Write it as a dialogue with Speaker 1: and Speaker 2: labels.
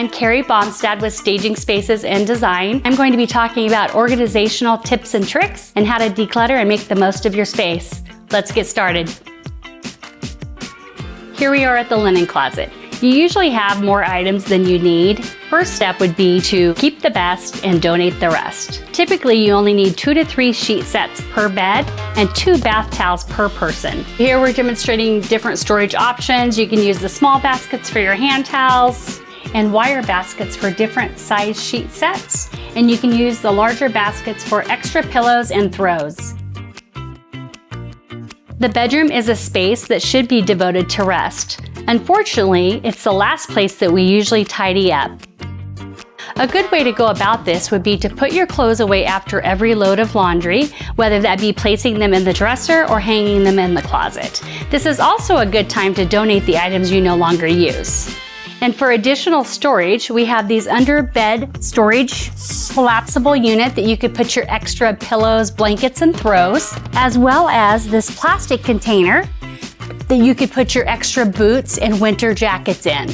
Speaker 1: I'm Karrie Bomstad with Staging Spaces and Design. I'm going to be talking about organizational tips and tricks and how to declutter and make the most of your space. Let's get started. Here we are at the linen closet. You usually have more items than you need. First step would be to keep the best and donate the rest. Typically, you only need 2 to 3 sheet sets per bed and 2 bath towels per person. Here we're demonstrating different storage options. You can use the small baskets for your hand towels and wire baskets for different size sheet sets. And you can use the larger baskets for extra pillows and throws. The bedroom is a space that should be devoted to rest. Unfortunately, it's the last place that we usually tidy up. A good way to go about this would be to put your clothes away after every load of laundry, whether that be placing them in the dresser or hanging them in the closet. This is also a good time to donate the items you no longer use. And for additional storage, we have these under bed storage collapsible unit that you could put your extra pillows, blankets, and throws, as well as this plastic container that you could put your extra boots and winter jackets in.